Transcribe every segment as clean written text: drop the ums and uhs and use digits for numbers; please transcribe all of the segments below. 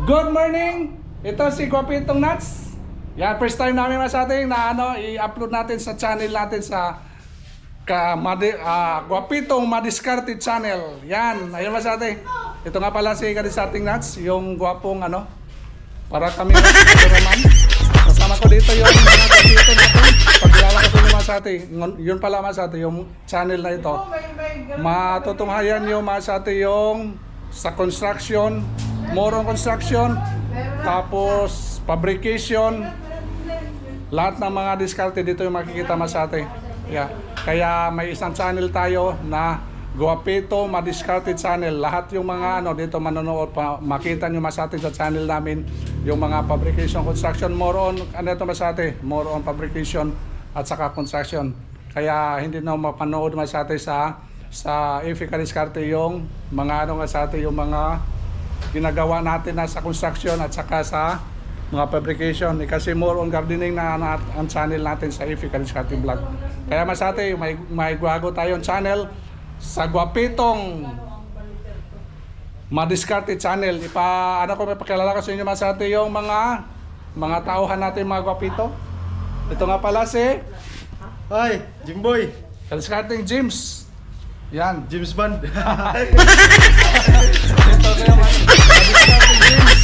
Good morning! Ito si Guapitong Nuts. Yan, first time namin masating na i-upload natin sa channel natin sa Guapitong Madiscarte channel. Yan, ayun masating. Ito nga pala si Kadisarting Nuts, yung guwapong para kami naman. Kasama ko dito yung mga Guapito natin. Pagkilala ko sa inyo masating. Yun pala masating, yung channel na ito. Matutunghayan nyo masating yung sa construction, more on construction, tapos fabrication, lahat ng mga diskarte dito yung makikita masate. Yeah. Kaya may isang channel tayo na Guapito Madiscarte channel. Lahat yung mga dito manonood pa, makita nyo masate sa channel namin yung mga fabrication, construction, more on ito masate, more on fabrication at saka construction. Kaya hindi na mapanood masate sa Ifika Diskarte yung mga masate, yung mga ginagawa natin na sa construction at saka sa mga fabrication. Kasi more on gardening na ang channel natin sa Ifika Diskarte Vlog. Kaya masate, may gago tayong channel sa Guapitong Madiscarte channel. May pakilala ko sa inyo masate yung mga tauhan natin mga Guapito. Ito nga pala si Hi, Jimboy. Kadiskarting James. Yan, James Bond. ito kayo Kadiskarting James.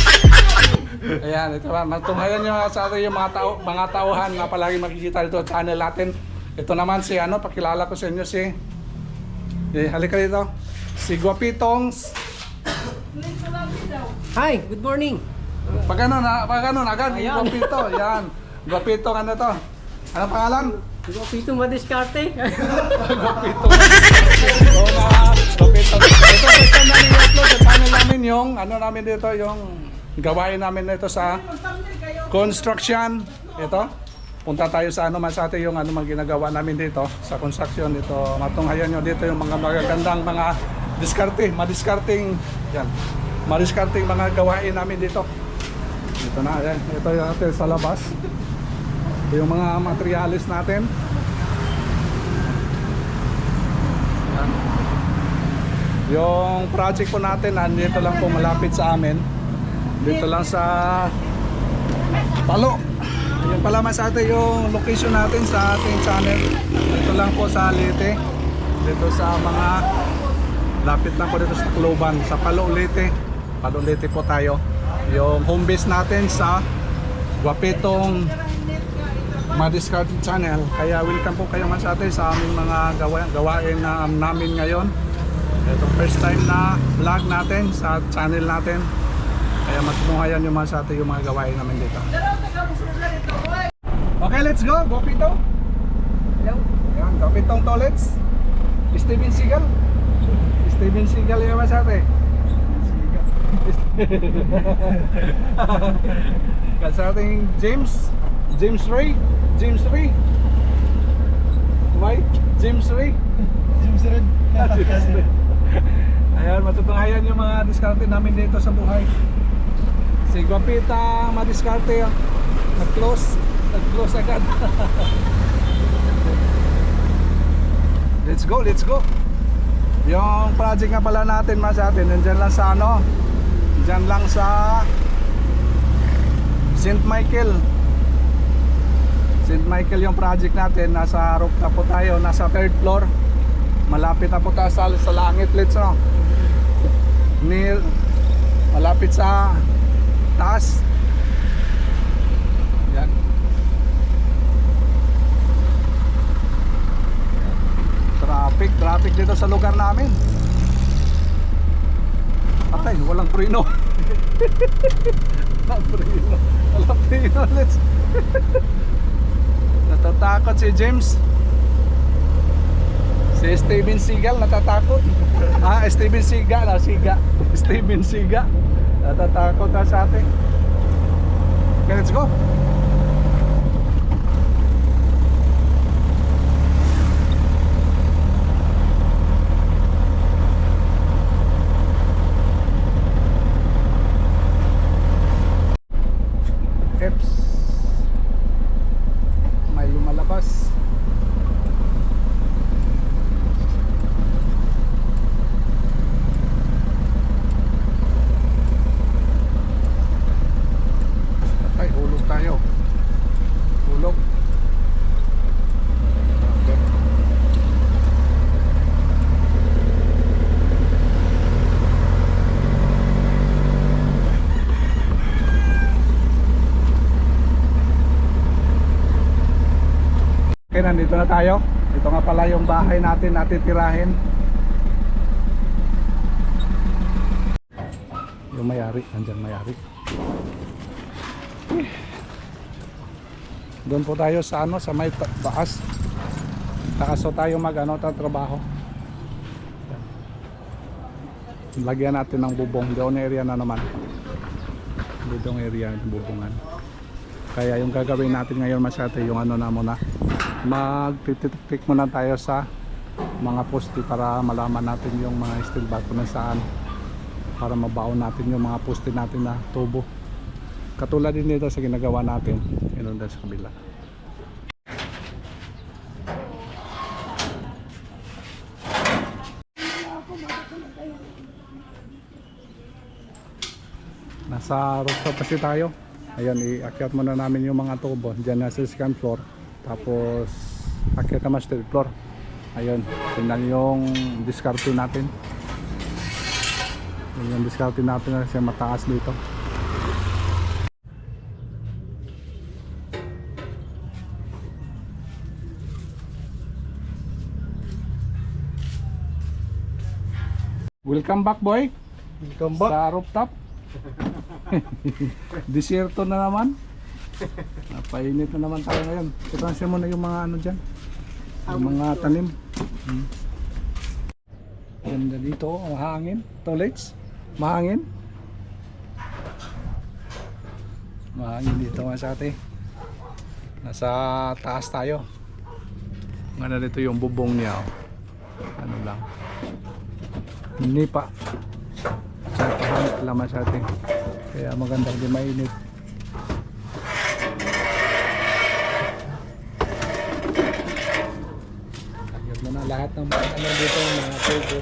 Ayan, ito ba, matunghayan nyo sa atin yung mga tauhan na palagi makikita dito sa channel natin. Ito naman si pakilala ko sa inyo si halika dito. Si Guapitong. Hi, good morning. Pag agad, Guapito. Yan. Guapitong to? Anong pangalan? Guapitong Madiscarte. Guapito. Oo nga, Guapito. Ito, first time namin i-upload sa channel namin yung namin dito, yung gawain namin nito sa construction. Ito, punta tayo sa masate yung mga ginagawa namin dito sa construction. Ito, matunghayan nyo dito yung mga magagandang mga madiskarting yan. Madiskarting mga gawain namin dito. Ito na, yan. Ito yung natin sa labas. Yung mga materialis natin. Yan. Yung project po natin nandito lang po malapit sa amin. Dito lang sa Palo. Yung pala masate yung location natin sa ating channel. Dito lang po sa Leyte. Dito sa mga lapit lang po dito sa Tacloban, sa Palo Leyte. Palo Leyte po tayo. Yung home base natin sa Guapitong Madiscarte channel. Kaya welcome po kayo masate sa aming mga gawain na namin ngayon. Ito first time na vlog natin sa channel natin. Kaya matunghayan yung masate yung mga gawain namin dito. Okay, let's go. Guapito. Hello. Yan, Guapitong Tolets. Steven Seagal. Steven Seagal yung masate. Kasating James Ray. Why? James Ray. Ayan, matutunghayan yung mga diskarte namin dito sa buhay. Si Guapita Madiscarte nag-close agad. Let's go. Yung project nga pala natin masate, nandyan lang sa dyan lang sa St. Michael yung project natin. Nasa rooftop po tayo, nasa 3rd floor. Malapit na po tayo sa langit, let's malapit sa taas. Yan. Traffic dito sa lugar namin. Patay, walang preno. Walang preno, let's. Natatakot si James. Si Steven Seagal natatakot. Steven Seagal, Steven Seagal natatakot na sa atin. Okay, let's go. May lumalabas. Okay, nandito na tayo. Ito nga pala yung bahay natin natitirahin. Yung may-ari, nandyan may-ari. Doon po tayo sa ano, sa may taas. Taas so tayo trabaho. Lagyan natin ng bubong, down area na naman. Down area, bubungan. Kaya yung gagawin natin ngayon masyate, yung ano na muna. Mag-click muna tayo sa mga poste para malaman natin yung mga steel bar kung saan. Para mabaon natin yung mga poste natin na tubo. Katulad din dito sa ginagawa natin, yun doon sa kabila. Nasa rooftop kasi tayo. Ayan, iakyat muna namin yung mga tubo. Diyan na sa second floor. Tapos akyat naman sa third floor. Ayun, tingnan yung diskarte natin. Yung diskarte natin kasi mataas dito. Welcome back, boy. Welcome back. Sa rooftop. Desierto na naman. Napainit na naman tayo ngayon. Itansin mo na yung mga ano dyan, yung mga tanim. Ganda dito, mahangin. Toilets, mahangin. Mahangin dito mga sa ate. Nasa taas tayo. Ano dito yung bubong niya, oh. Ano lang, nipa. Pahangit lamang sa atin. Kaya maganda, hindi mainit. Lagyan mo na lahat ng mga ano dito, mga tubo,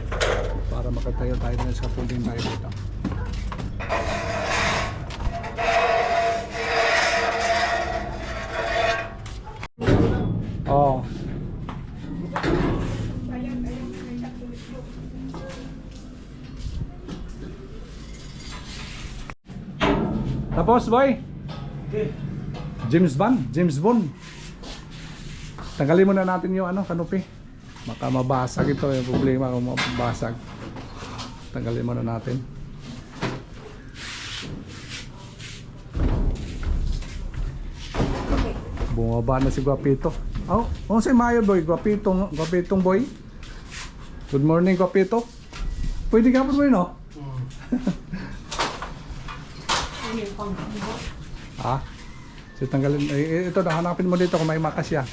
para makatayo tayo na sa puling tayo dito. Oh. Tapos, boy. James Bond. Tanggalin muna natin yung ano, kanupi. Baka mabasag ito, yung problema kung mabasag. Tanggalin muna natin. Bumaba na si Guapito. Oh, si Mayo, boy. Guapitong boy. Good morning, Guapito. Pwede ka po, boy, no? Ha? So, tanggalin, ito, hanapin mo dito kung may makasya.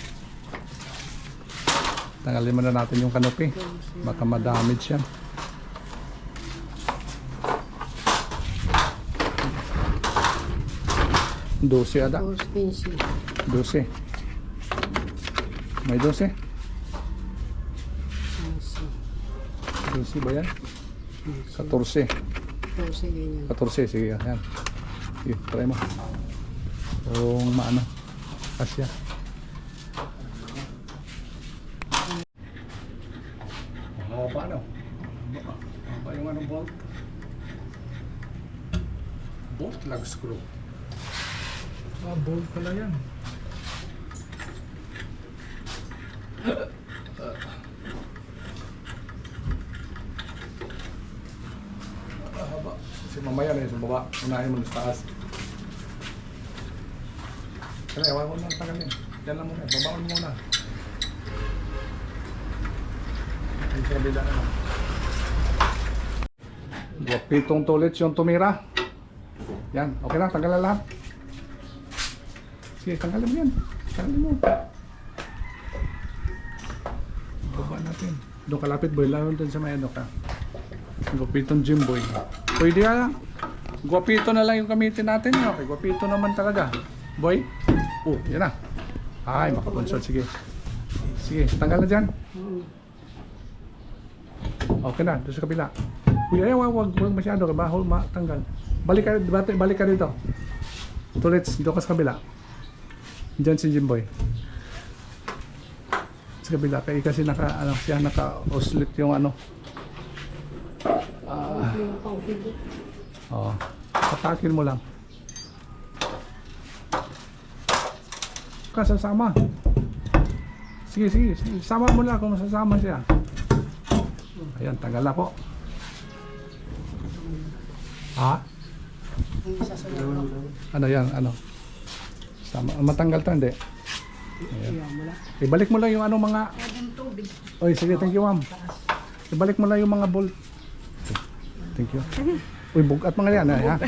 Tanggalin mo na natin yung kanopi. Baka ma-damage yan. Dose ada. 12. May 12? 12 ba yan? 14. 14, sige yan. Sige, try mo. Kung maano, kasya. Mahaba no? Mahaba yung ano bolt. Bolt lag screw. Bolt pala yan. Kasi mamaya na yun sa baba, unahin mo sa taas. Kaya ewan mo na tagalin. Diyan lang muna, babaan mo muna. Yung sa kabila naman. Guapitong toilets yung tumira. Yan, okay na, tanggal na lahat. Sige, tanggalin mo yan. Tanggalin mo. Baba natin. Doon kalapit boy, lalo dun sa may ano ka. Guapitong gym boy. Pwede ka. Guapito na lang yung gamitin natin. Okay, guapito naman talaga. Boy. Oh, yan na. Ay, makaponsol. Sige. Sige, tanggal na dyan. Okay na, doon sa kabila. Uy, ayaw, wag masyado. Bahol, tanggal. Balik ka dito. Tulits, doon ka sa kabila. Diyan si Jimboy. Sa kabila. Kaya kasi naka-oslit yung ano. Patakin mo lang. Kasasama. Sige. Sama mo lang kung masasama siya. Ayan, tanggal na po. Ha? Ano yan? Ano? Sama, matanggal to, hindi? Ayan. Ibalik mo lang yung ano mga... Oy, sige, thank you ma'am. Ibalik mo lang yung mga bolt. Thank you. Uy, bugat mga yan, ha?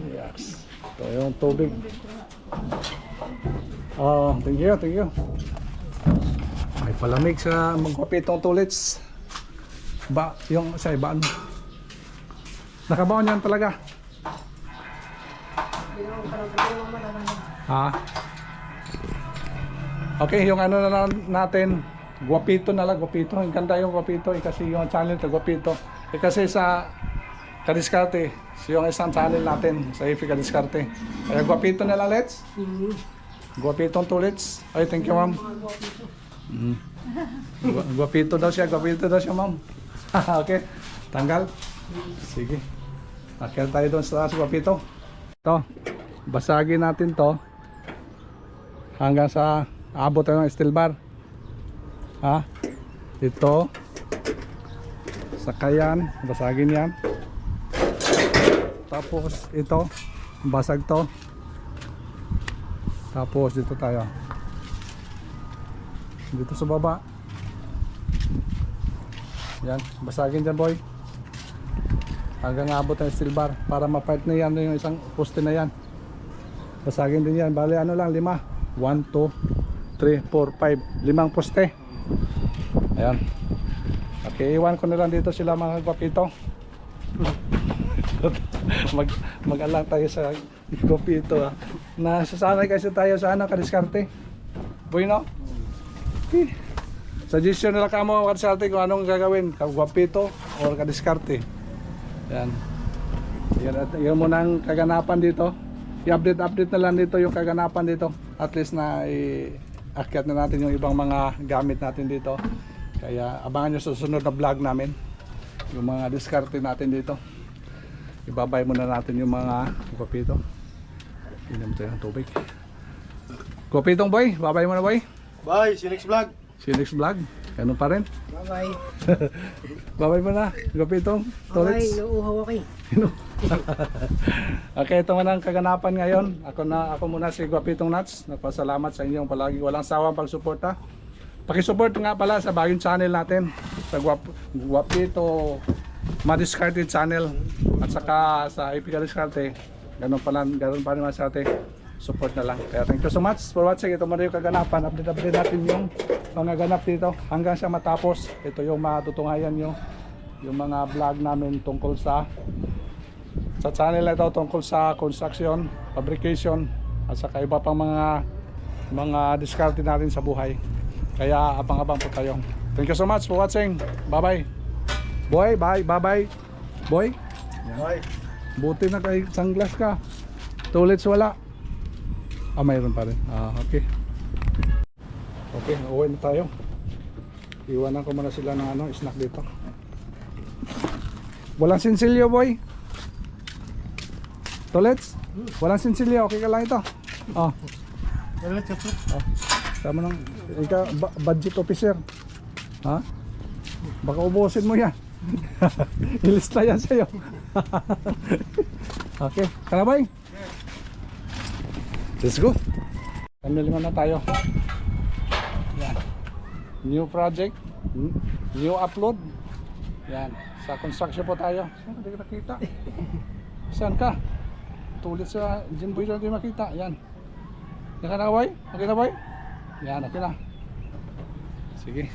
Yes. Ito yung tubig. Oh, thank you. May palamig sa magkapitong tulits. Yung sa iba, ano? Nakabaon yan talaga. Ha? Okay, yung ano na natin, Guapito na lang, Guapito. Ang ganda yung Guapito, kasi yung channel to Guapito. Kasi sa Kadiskarte, yung isang channel natin sa Ifi Kadiskarte. Kaya Guapito na lang, let's. Guapitong tulits. Ay, thank you, ma'am. Guapito daw siya, ma'am. Okay, tanggal. Sige. Akyat tayo doon sa Guapito. Ito, basagin natin to hanggang sa abot tayo ng steel bar. Ha? Ito. Sakayan, basagin yan. Tapos ito, basag to. Tapos dito tayo. Dito sa baba. Yan, basagin dyan boy. Hanggang abot ng steel bar para ma-part na yan yung isang poste na yan. Basagin din yan. Bali ano lang, 5. 1, 2, 3, 4, 5. 5 poste. Ayan. Okay, iwan ko na lang dito sila mga Guapito. Mag-alang tayo sa Guapito. Nasasanay kasi tayo sa ano, Kadiskarte. Boy, no? Okay. Suggestion nila ka mo, Kadiskarte, kung anong gagawin. Guapito or Kadiskarte. Yan. Yan muna ang kaganapan dito. I-update na lang dito yung kaganapan dito. At least na i-akyat na natin yung ibang mga gamit natin dito. Kaya abangan nyo sa susunod na vlog namin. Yung mga diskarte natin dito. Ibabay muna natin yung mga Guapito. Inom tayo ng tubig. Guapitong boy, babay mo na boy. Bye, see you next vlog. See you next vlog. Ganun pa rin. Bye-bye. Babay mo na, Guapitong. Bye, nauuhaw ako eh. Okay, ito man ang kaganapan ngayon. Ako muna si Guapitong Nuts. Nagpasalamat sa inyong palagi walang sawang pagsuporta. Pakisupport nga pala sa bagong channel natin, sa Guapito Madiscarte channel, at saka sa Ifi Kadiskarte. Ganun pa rin sa atin. Support na lang. Kaya thank you so much for watching. Ito muna yung kaganapan. Update natin yung mga ganap dito hanggang sa matapos. Ito yung matutunghayan nyo, yung mga vlog namin tungkol sa channel na ito, tungkol sa construction, fabrication, at saka iba pang mga diskarte natin sa buhay. Kaya abang-abang po tayo. Thank you so much for watching. Bye-bye. Boy, bye-bye. Boy, Bye. buti na kay sunglass ka. Tulits wala. Mayroon pa rin. Okay. Okay, uwi na tayo. Iwanan ko muna sila ng snack dito. Walang sinsilyo, boy. Tulits? Walang sinsilyo. Okay ka lang ito. Wala siya po. Tama nang budget officer. Ha? Baka ubusin mo yan. Ilista yan sa'yo. Okay, karabay. Let's go. Kamil na tayo. Yan. New project. New upload. Yan. Sa construction po tayo. Saan ka di nakita? Saan ka? Tulit sa Jimboy na di makita. Yan. Yan ka na boy? Okay na boy? Yan, okay na. Sige.